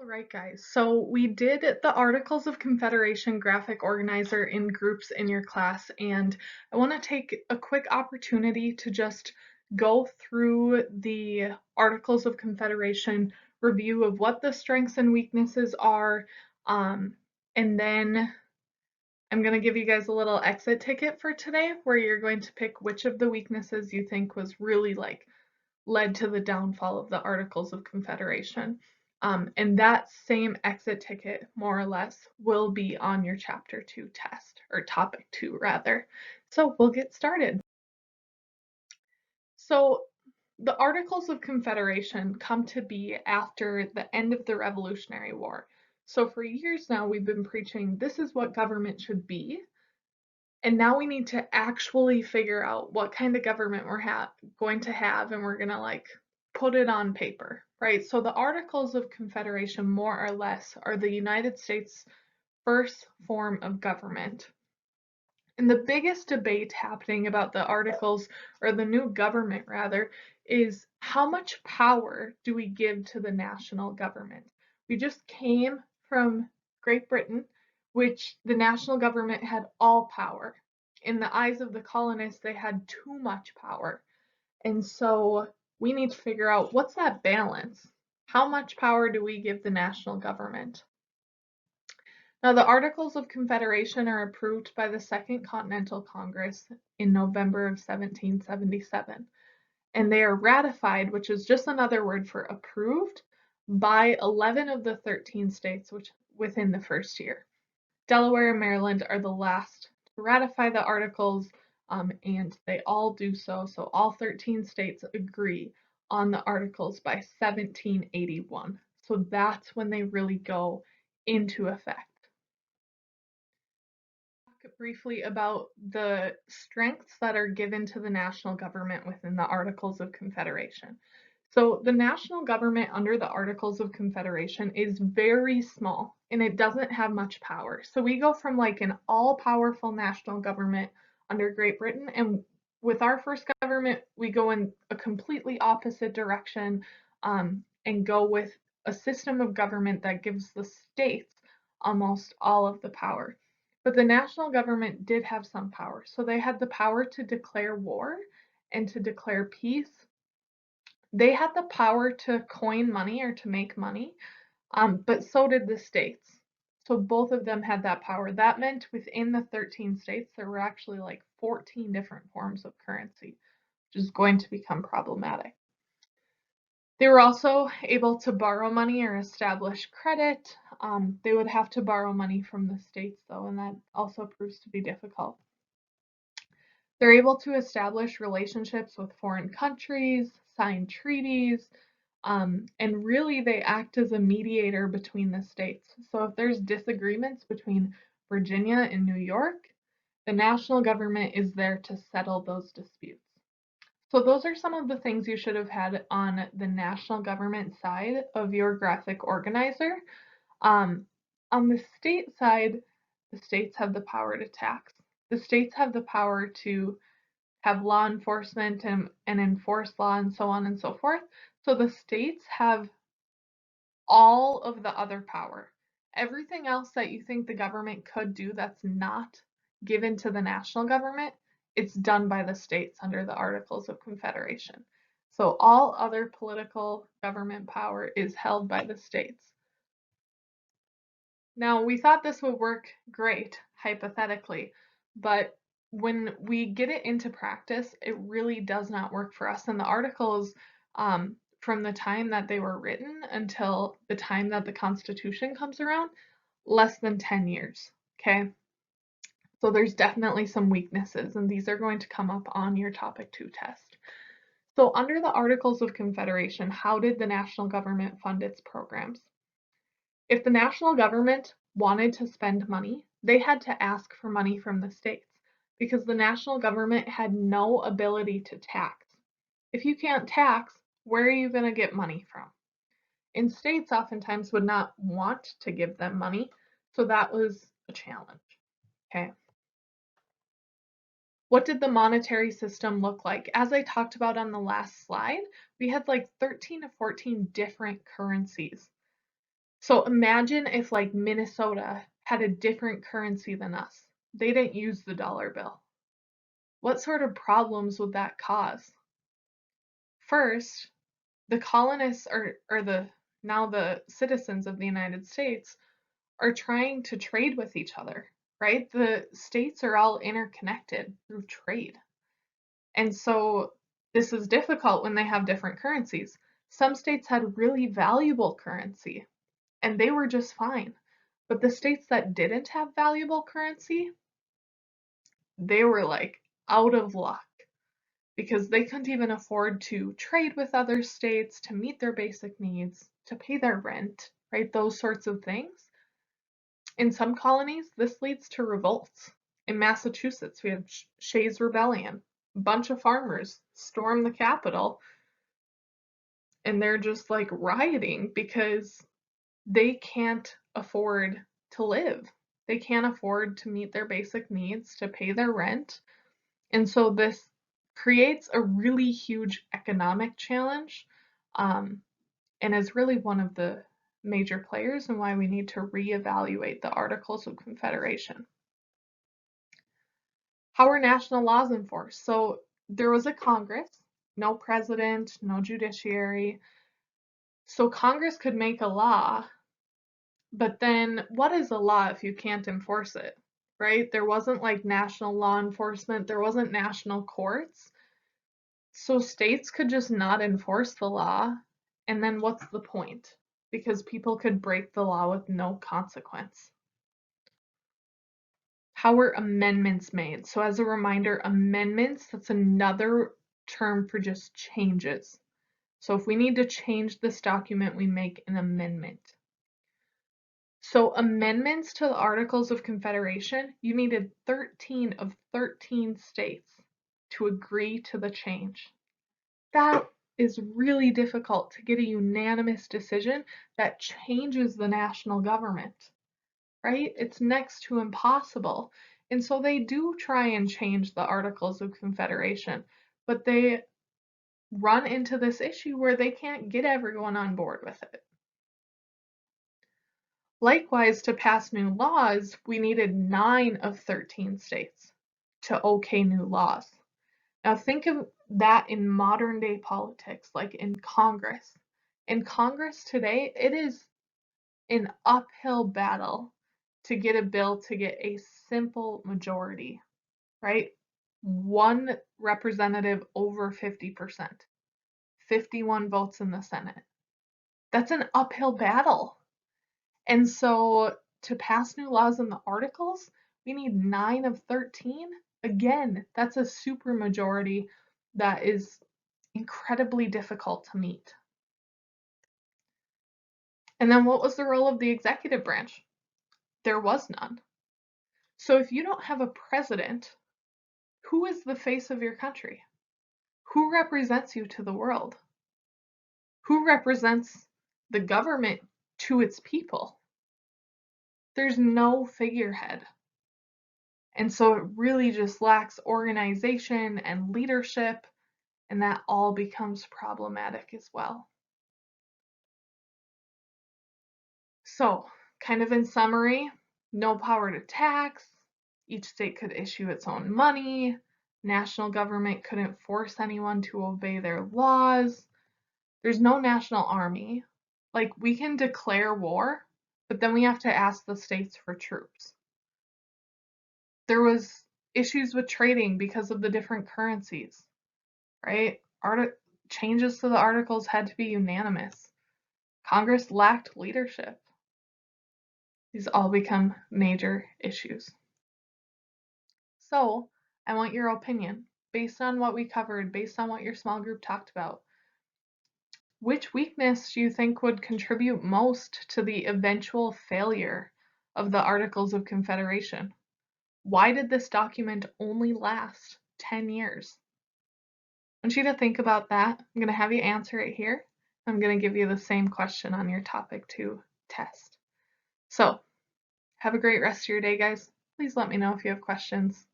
Alright guys, so we did the Articles of Confederation graphic organizer in groups in your class, and I want to take a quick opportunity to just go through the Articles of Confederation review of what the strengths and weaknesses are, um, and then I'm going to give you guys a little exit ticket for today where you're going to pick which of the weaknesses you think was really led to the downfall of the Articles of Confederation. And that same exit ticket, more or less, will be on your Chapter 2 test, or Topic 2 rather. So we'll get started. So the Articles of Confederation come to be after the end of the Revolutionary War. So for years now, we've been preaching this is what government should be. And now we need to actually figure out what kind of government we're going to have, and we're going to put it on paper, right? So the Articles of Confederation, more or less, are the United States' first form of government. And the biggest debate happening about the Articles, or the new government rather, is how much power do we give to the national government? We just came from Great Britain, which the national government had all power. In the eyes of the colonists, they had too much power. And so we need to figure out what's that balance? How much power do we give the national government? Now, the Articles of Confederation are approved by the Second Continental Congress in November of 1777, and they are ratified, which is just another word for approved, by 11 of the 13 states within the first year. Delaware and Maryland are the last to ratify the Articles, and they all do so. So all 13 states agree on the Articles by 1781. So that's when they really go into effect. Talk briefly about the strengths that are given to the national government within the Articles of Confederation. So the national government under the Articles of Confederation is very small and it doesn't have much power. So we go from an all-powerful national government under Great Britain, and with our first government, we go in a completely opposite direction, and go with a system of government that gives the states almost all of the power. But the national government did have some power. So they had the power to declare war and to declare peace. They had the power to coin money or to make money, but so did the states. So both of them had that power. That meant within the 13 states, there were actually 14 different forms of currency, which is going to become problematic. They were also able to borrow money or establish credit. They would have to borrow money from the states, though, and that also proves to be difficult. They're able to establish relationships with foreign countries, sign treaties, and really they act as a mediator between the states. So if there's disagreements between Virginia and New York, the national government is there to settle those disputes. So those are some of the things you should have had on the national government side of your graphic organizer. On the state side, the states have the power to tax. The states have the power to have law enforcement and enforce law and so on and so forth. So the states have all of the other power. Everything else that you think the government could do that's not given to the national government, it's done by the states under the Articles of Confederation. So all other political government power is held by the states. Now, we thought this would work great, hypothetically, but when we get it into practice, it really does not work for us. And the articles, from the time that they were written until the time that the Constitution comes around, less than 10 years, okay? So there's definitely some weaknesses, and these are going to come up on your Topic 2 test. So under the Articles of Confederation, how did the national government fund its programs? If the national government wanted to spend money, they had to ask for money from the states because the national government had no ability to tax. If you can't tax, where are you going to get money from? And states oftentimes would not want to give them money, so that was a challenge. Okay. What did the monetary system look like? As I talked about on the last slide, we had 13 to 14 different currencies. So imagine if like Minnesota had a different currency than us. They didn't use the dollar bill. What sort of problems would that cause? First, the colonists or the now the citizens of the United States are trying to trade with each other, right? The states are all interconnected through trade. And so this is difficult when they have different currencies. Some states had really valuable currency and they were just fine. But the states that didn't have valuable currency, they were like out of luck because they couldn't even afford to trade with other states to meet their basic needs, to pay their rent, right? Those sorts of things. In some colonies, this leads to revolts. In Massachusetts, we have Shays' Rebellion. A bunch of farmers storm the Capitol and they're just like rioting because they can't afford to live. They can't afford to meet their basic needs, to pay their rent. And so this creates a really huge economic challenge, and is really one of the major players and why we need to reevaluate the Articles of Confederation. How are national laws enforced? So there was a Congress, no president, no judiciary. So Congress could make a law, but then what is a law if you can't enforce it, right? There wasn't like national law enforcement, there wasn't national courts. So states could just not enforce the law, and then what's the point? Because people could break the law with no consequence. How were amendments made? So as a reminder, amendments, that's another term for just changes. So if we need to change this document, we make an amendment. So amendments to the Articles of Confederation, you needed 13 of 13 states to agree to the change. That is really difficult to get a unanimous decision that changes the national government, right? It's next to impossible. And so they do try and change the Articles of Confederation, but they run into this issue where they can't get everyone on board with it. Likewise, to pass new laws, we needed 9 of 13 states to okay new laws. Now think of that in modern day politics, like in Congress. In Congress today, it is an uphill battle to get a bill to get a simple majority, right? One representative over 50%, 51 votes in the Senate. That's an uphill battle. And so to pass new laws in the articles, we need 9 of 13. Again, that's a super majority that is incredibly difficult to meet. And then what was the role of the executive branch? There was none. So if you don't have a president, who is the face of your country? Who represents you to the world? Who represents the government to its people? There's no figurehead. And so it really just lacks organization and leadership, and that all becomes problematic as well. So, kind of in summary, no power to tax, each state could issue its own money, national government couldn't force anyone to obey their laws, there's no national army. Like, we can declare war, but then we have to ask the states for troops. There was issues with trading because of the different currencies, right? Changes to the articles had to be unanimous. Congress lacked leadership. These all become major issues. So, I want your opinion. Based on what we covered, based on what your small group talked about, which weakness do you think would contribute most to the eventual failure of the Articles of Confederation? Why did this document only last 10 years? I want you to think about that. I'm going to have you answer it here. I'm going to give you the same question on your topic 2 test. So, have a great rest of your day, guys. Please let me know if you have questions.